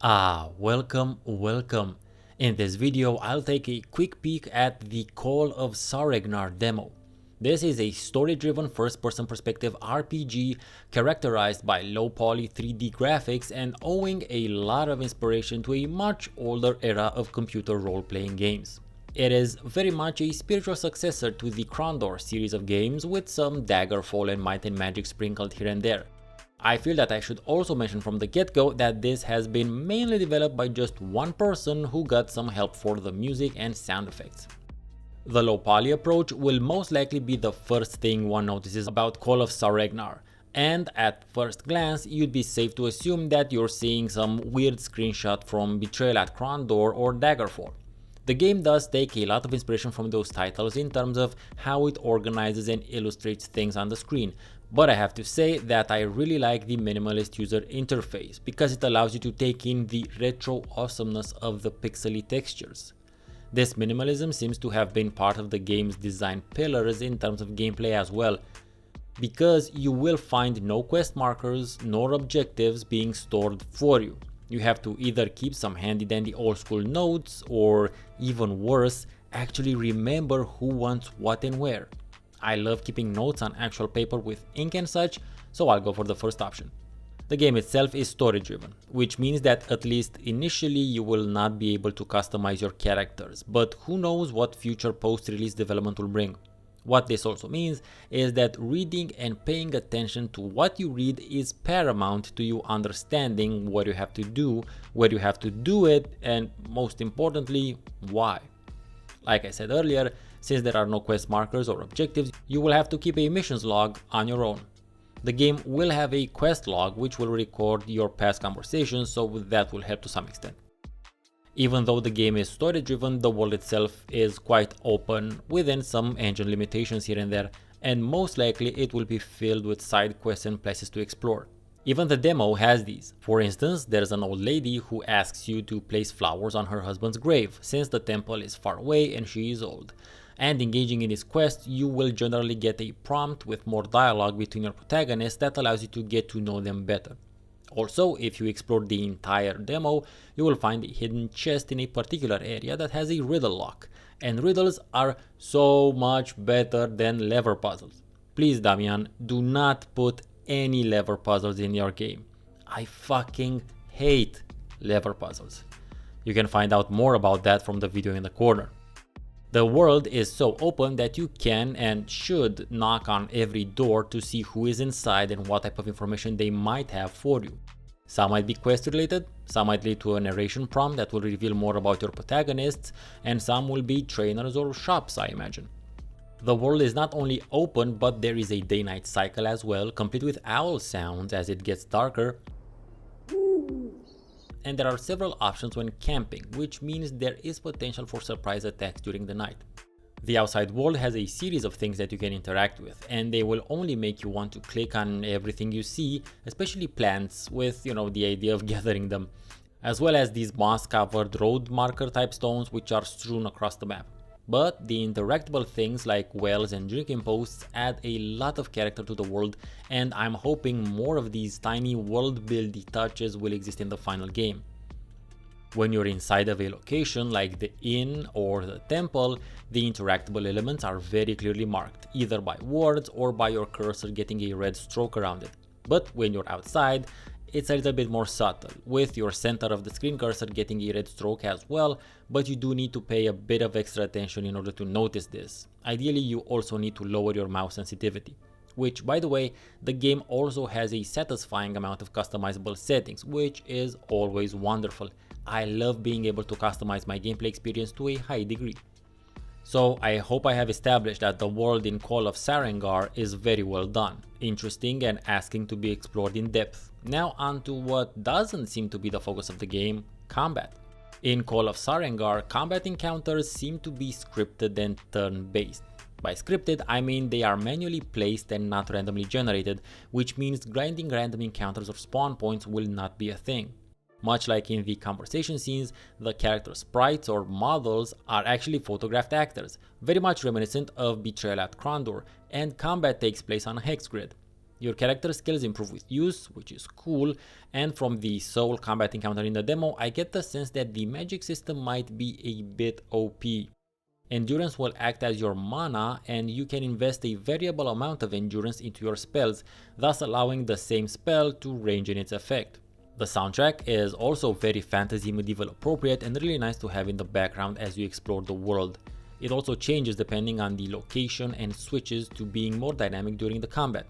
Welcome. In this video, I'll take a quick peek at the Call of Saregnar demo. This is a story-driven first-person perspective RPG characterized by low-poly 3D graphics and owing a lot of inspiration to a much older era of computer role-playing games. It is very much a spiritual successor to the Krondor series of games with some Daggerfall and Might and Magic sprinkled here and there. I feel that I should also mention from the get-go that this has been mainly developed by just one person who got some help for the music and sound effects. The low-poly approach will most likely be the first thing one notices about Call of Saregnar, and at first glance you'd be safe to assume that you're seeing some weird screenshot from Betrayal at Krondor or Daggerfall. The game does take a lot of inspiration from those titles in terms of how it organizes and illustrates things on the screen, but I have to say that I really like the minimalist user interface because it allows you to take in the retro awesomeness of the pixely textures. This minimalism seems to have been part of the game's design pillars in terms of gameplay as well, because you will find no quest markers nor objectives being stored for you. You have to either keep some handy dandy old school notes or, even worse, actually remember who wants what and where. I love keeping notes on actual paper with ink and such, so I'll go for the first option. The game itself is story driven, which means that at least initially you will not be able to customize your characters, but who knows what future post-release development will bring. What this also means is that reading and paying attention to what you read is paramount to you understanding what you have to do, where you have to do it, and most importantly, why. Like I said earlier, since there are no quest markers or objectives, you will have to keep a missions log on your own. The game will have a quest log which will record your past conversations, so that will help to some extent. Even though the game is story driven, the world itself is quite open within some engine limitations here and there, and most likely it will be filled with side quests and places to explore. Even the demo has these. For instance, there's an old lady who asks you to place flowers on her husband's grave since the temple is far away and she is old. And engaging in this quest, you will generally get a prompt with more dialogue between your protagonists that allows you to get to know them better. Also, if you explore the entire demo, you will find a hidden chest in a particular area that has a riddle lock, and riddles are so much better than lever puzzles. Please, Damian, do not put any lever puzzles in your game. I fucking hate lever puzzles. You can find out more about that from the video in the corner. The world is so open that you can and should knock on every door to see who is inside and what type of information they might have for you. Some might be quest related, some might lead to a narration prompt that will reveal more about your protagonists, and some will be trainers or shops, I imagine. The world is not only open, but there is a day-night cycle as well, complete with owl sounds as it gets darker. And there are several options when camping, which means there is potential for surprise attacks during the night. The outside world has a series of things that you can interact with, and they will only make you want to click on everything you see, especially plants with, the idea of gathering them, as well as these moss-covered road marker type stones which are strewn across the map. But the interactable things like wells and drinking posts add a lot of character to the world, and I'm hoping more of these tiny world-building touches will exist in the final game. When you're inside of a location like the inn or the temple, the interactable elements are very clearly marked, either by words or by your cursor getting a red stroke around it. But when you're outside, it's a little bit more subtle, with your center of the screen cursor getting a red stroke as well, but you do need to pay a bit of extra attention in order to notice this. Ideally, you also need to lower your mouse sensitivity, which, by the way, the game also has a satisfying amount of customizable settings, which is always wonderful. I love being able to customize my gameplay experience to a high degree. So I hope I have established that the world in Call of Saregnar is very well done, interesting and asking to be explored in depth. Now on to what doesn't seem to be the focus of the game, combat. In Call of Saregnar, combat encounters seem to be scripted and turn-based. By scripted, I mean they are manually placed and not randomly generated, which means grinding random encounters or spawn points will not be a thing. Much like in the conversation scenes, the character sprites or models are actually photographed actors, very much reminiscent of Betrayal at Krondor, and combat takes place on a hex grid. Your character skills improve with use, which is cool, and from the soul combat encounter in the demo, I get the sense that the magic system might be a bit OP. Endurance will act as your mana, and you can invest a variable amount of endurance into your spells, thus allowing the same spell to range in its effect. The soundtrack is also very fantasy medieval appropriate and really nice to have in the background as you explore the world. It also changes depending on the location and switches to being more dynamic during the combat.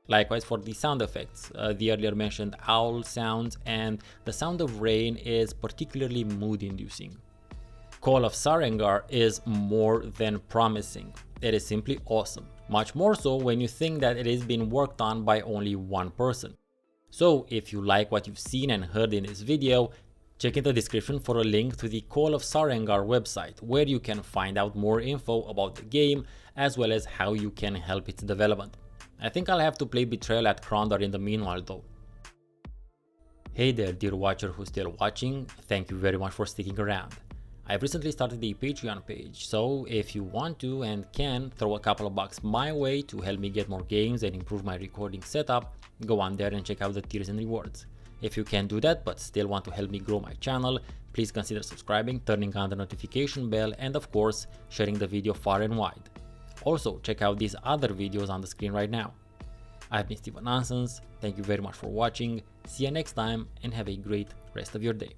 Likewise for the sound effects, the earlier mentioned owl sounds and the sound of rain is particularly mood inducing. Call of Saregnar is more than promising. It is simply awesome, much more so when you think that it is being worked on by only one person. So if you like what you've seen and heard in this video, check in the description for a link to the Call of Saregnar website where you can find out more info about the game as well as how you can help its development. I think I'll have to play Betrayal at Krondor in the meanwhile though. Hey there dear watcher who's still watching, thank you very much for sticking around. I've recently started a Patreon page, so if you want to and can throw a couple of bucks my way to help me get more games and improve my recording setup, go on there and check out the tiers and rewards. If you can't do that but still want to help me grow my channel, please consider subscribing, turning on the notification bell, and of course sharing the video far and wide. Also check out these other videos on the screen right now. I've been Steven Nonsense, thank you very much for watching, see you next time and have a great rest of your day.